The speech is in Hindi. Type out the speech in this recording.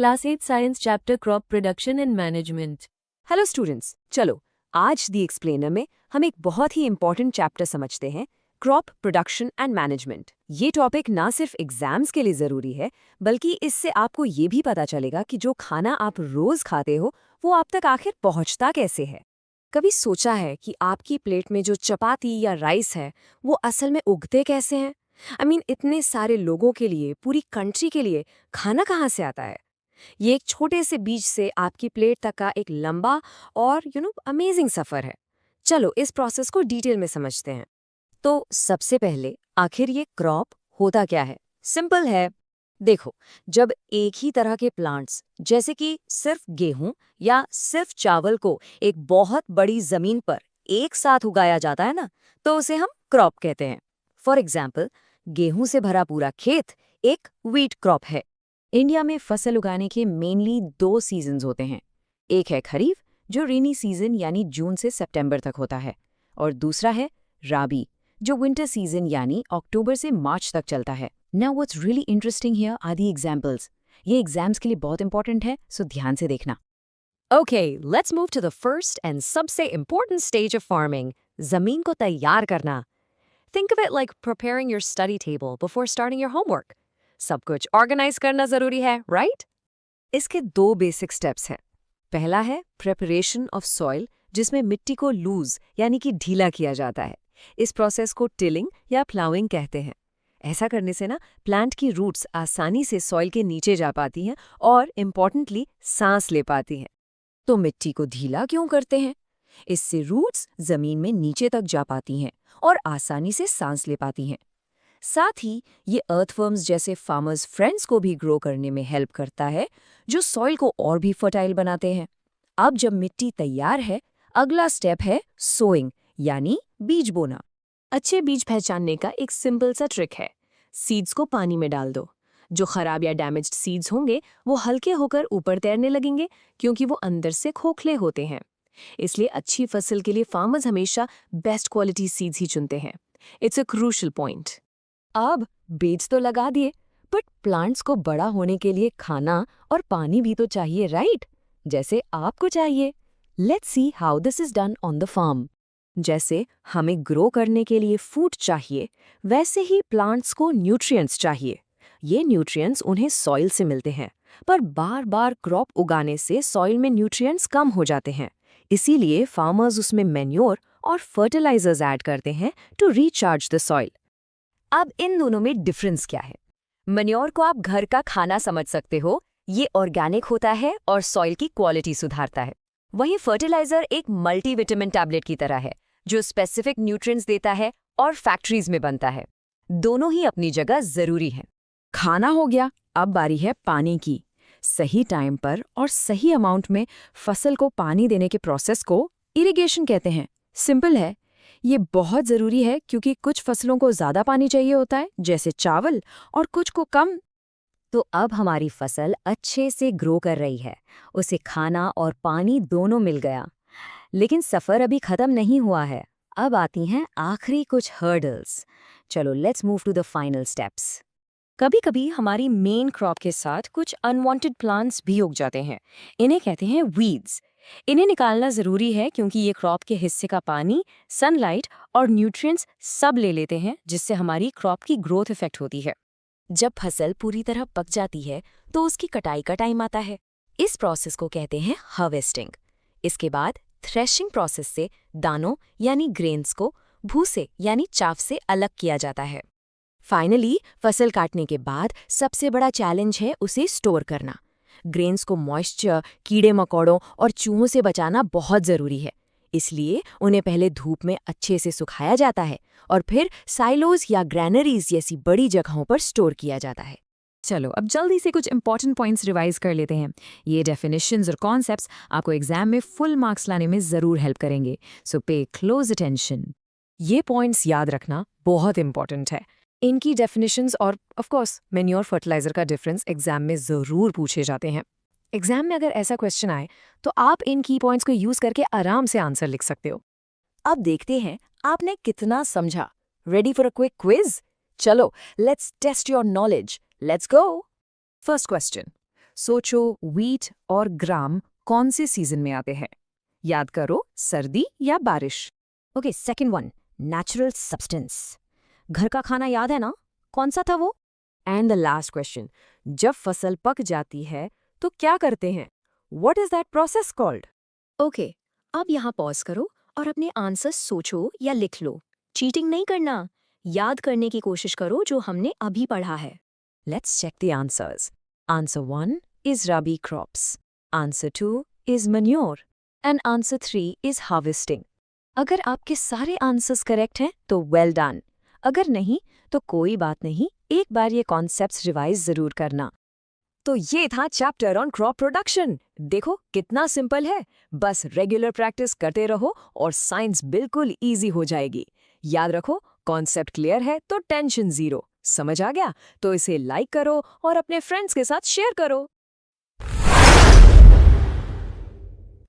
Class 8 science chapter crop production and management. Hello students, चलो आज दी एक्सप्लेनर में हम एक बहुत ही इंपॉर्टेंट चैप्टर समझते हैं, क्रॉप प्रोडक्शन एंड मैनेजमेंट। ये टॉपिक ना सिर्फ एग्जाम्स के लिए ज़रूरी है, बल्कि इससे आपको ये भी पता चलेगा कि जो खाना आप रोज़ खाते हो वो आप तक आखिर पहुंचता कैसे है। कभी सोचा है कि आपकी प्लेट में जो चपाती या राइस है वो असल में उगते कैसे हैं? इतने सारे लोगों के लिए, पूरी कंट्री के लिए खाना कहाँ से आता है? ये एक छोटे से बीज से आपकी प्लेट तक का एक लंबा और अमेजिंग सफ़र है। चलो इस प्रोसेस को डिटेल में समझते हैं। तो सबसे पहले आखिर ये क्रॉप होता क्या है? सिंपल है। देखो, जब एक ही तरह के प्लांट्स जैसे कि सिर्फ गेहूं या सिर्फ चावल को एक बहुत बड़ी जमीन पर एक साथ उगाया जाता है ना, तो उसे हम क्रॉप कहते हैं। फॉर एग्जाम्पल, गेहूं से भरा पूरा खेत एक व्हीट क्रॉप है। इंडिया में फसल उगाने के मेनली 2 सीजन्स होते हैं। एक है खरीफ, जो रेनी सीजन यानी जून से सितंबर तक होता है, और दूसरा है राबी, जो विंटर सीजन यानी अक्टूबर से मार्च तक चलता है। Now what's really interesting here are the examples. ये एग्जाम्स के लिए बहुत इंपॉर्टेंट है, सो ध्यान से देखना। Okay, let's move to the first and सबसे important stage of farming, जमीन को तैयार करना. Think of it like preparing your study table before starting your homework. सब कुछ organize करना जरूरी है, right? इसके 2 बेसिक स्टेप्स हैं। पहला है प्रिपरेशन ऑफ सॉइल, जिसमें मिट्टी को लूज यानी कि ढीला किया जाता है। इस प्रोसेस को टिलिंग या प्लाउइंग कहते हैं। ऐसा करने से ना प्लांट की रूट्स आसानी से सॉइल के नीचे जा पाती हैं और इम्पॉर्टेंटली सांस ले पाती हैं। तो मिट्टी को ढीला क्यों करते हैं? इससे रूट्स जमीन में नीचे तक जा पाती हैं और आसानी से सांस ले पाती हैं। साथ ही ये अर्थवर्म्स जैसे फार्मर्स फ्रेंड्स को भी ग्रो करने में हेल्प करता है, जो सॉइल को और भी फर्टाइल बनाते हैं। अब जब मिट्टी तैयार है, अगला स्टेप है सोइंग यानी बीज बोना। अच्छे बीज पहचानने का एक सिंपल सा ट्रिक है। सीड्स को पानी में डाल दो। जो खराब या डैमेज्ड सीड्स होंगे वो हल्के होकर ऊपर तैरने लगेंगे, क्योंकि वो अंदर से खोखले होते हैं। इसलिए अच्छी फसल के लिए फार्मर्स हमेशा बेस्ट क्वालिटी सीड्स ही चुनते हैं। It's a crucial point. अब बीज तो लगा दिए, बट प्लांट्स को बड़ा होने के लिए खाना और पानी भी तो चाहिए, राइट? जैसे आपको चाहिए। Let's see how this is done on the farm. जैसे हमें ग्रो करने के लिए फूड चाहिए, वैसे ही प्लांट्स को न्यूट्रिएंट्स चाहिए। ये न्यूट्रिएंट्स उन्हें सॉइल से मिलते हैं, पर बार बार क्रॉप उगाने से सॉइल में न्यूट्रिएंट्स कम हो जाते हैं। इसीलिए फार्मर्स उसमें मैन्योर और फर्टिलाइजर्स ऐड करते हैं टू रिचार्ज द सॉइल। अब इन दोनों में डिफरेंस क्या है? मैन्योर को आप घर का खाना समझ सकते हो, ये ऑर्गेनिक होता है और सॉइल की क्वालिटी सुधारता है। वहीं फर्टिलाइजर एक मल्टीविटामिन टैबलेट की तरह है, जो स्पेसिफिक न्यूट्रिएंट्स देता है और फैक्ट्रीज में बनता है। दोनों ही अपनी जगह जरूरी हैं। खाना हो गया, अब बारी है पानी की। सही टाइम पर और सही अमाउंट में फसल को पानी देने के प्रोसेस को इरिगेशन कहते हैं। सिंपल है, ये बहुत ज़रूरी है क्योंकि कुछ फसलों को ज़्यादा पानी चाहिए होता है, जैसे चावल, और कुछ को कम। तो अब हमारी फसल अच्छे से ग्रो कर रही है, उसे खाना और पानी दोनों मिल गया। लेकिन सफ़र अभी ख़त्म नहीं हुआ है। अब आती हैं आखिरी कुछ हर्डल्स। चलो let's move to the final steps. कभी कभी हमारी मेन क्रॉप के साथ कुछ अनवांटेड प्लांट्स भी उग जाते हैं। इन्हें कहते हैं वीड्स। इन्हें निकालना ज़रूरी है क्योंकि ये क्रॉप के हिस्से का पानी, सनलाइट और न्यूट्रिएंट्स सब ले लेते हैं, जिससे हमारी क्रॉप की ग्रोथ इफेक्ट होती है। जब फसल पूरी तरह पक जाती है तो उसकी कटाई का टाइम आता है। इस प्रोसेस को कहते हैं हार्वेस्टिंग। इसके बाद थ्रेशिंग प्रोसेस से दानों यानी ग्रेन्स को भूसे यानी चाफ से अलग किया जाता है। फाइनली फसल काटने के बाद सबसे बड़ा चैलेंज है उसे स्टोर करना। ग्रेन्स को मॉइस्चर, कीड़े मकोड़ों और चूहों से बचाना बहुत ज़रूरी है। इसलिए उन्हें पहले धूप में अच्छे से सुखाया जाता है और फिर साइलोज या ग्रैनरीज जैसी बड़ी जगहों पर स्टोर किया जाता है। चलो अब जल्दी से कुछ इंपॉर्टेंट पॉइंट्स रिवाइज कर लेते हैं। ये डेफिनेशंस और कॉन्सेप्ट्स आपको एग्जाम में फुल मार्क्स लाने में ज़रूर हेल्प करेंगे, सो पे क्लोज अटेंशन। ये पॉइंट्स याद रखना बहुत इंपॉर्टेंट है। इनकी डेफिनेशंस और ऑफ कोर्स मैन्योर फर्टिलाइजर का डिफरेंस एग्जाम में ज़रूर पूछे जाते हैं। एग्जाम में अगर ऐसा क्वेश्चन आए तो आप इन की पॉइंट्स को यूज़ करके आराम से आंसर लिख सकते हो। अब देखते हैं आपने कितना समझा। Ready for a quick quiz? चलो let's test your knowledge. Let's go. First question, सोचो व्हीट और ग्राम कौन से सीजन में आते हैं? याद करो, सर्दी या बारिश। Okay, second one, natural substance. घर का खाना याद है ना? कौन सा था वो? एंड द लास्ट क्वेश्चन, जब फसल पक जाती है तो क्या करते हैं? What is that process called? Okay, अब यहाँ पॉज करो और अपने आंसर सोचो या लिख लो। चीटिंग नहीं करना, याद करने की कोशिश करो जो हमने अभी पढ़ा है। Let's check the answers. Answer 1 is Rabi crops. Answer 2 is manure. And answer 3 is harvesting. अगर आपके सारे आंसर्स करेक्ट हैं तो वेल डन। अगर नहीं तो कोई बात नहीं, एक बार ये कॉन्सेप्ट्स रिवाइज जरूर करना। तो ये था चैप्टर ऑन क्रॉप प्रोडक्शन। देखो कितना सिंपल है, बस रेगुलर प्रैक्टिस करते रहो और साइंस बिल्कुल इजी हो जाएगी। याद रखो, कॉन्सेप्ट क्लियर है तो टेंशन जीरो। समझ आ गया तो इसे लाइक करो और अपने फ्रेंड्स के साथ शेयर करो।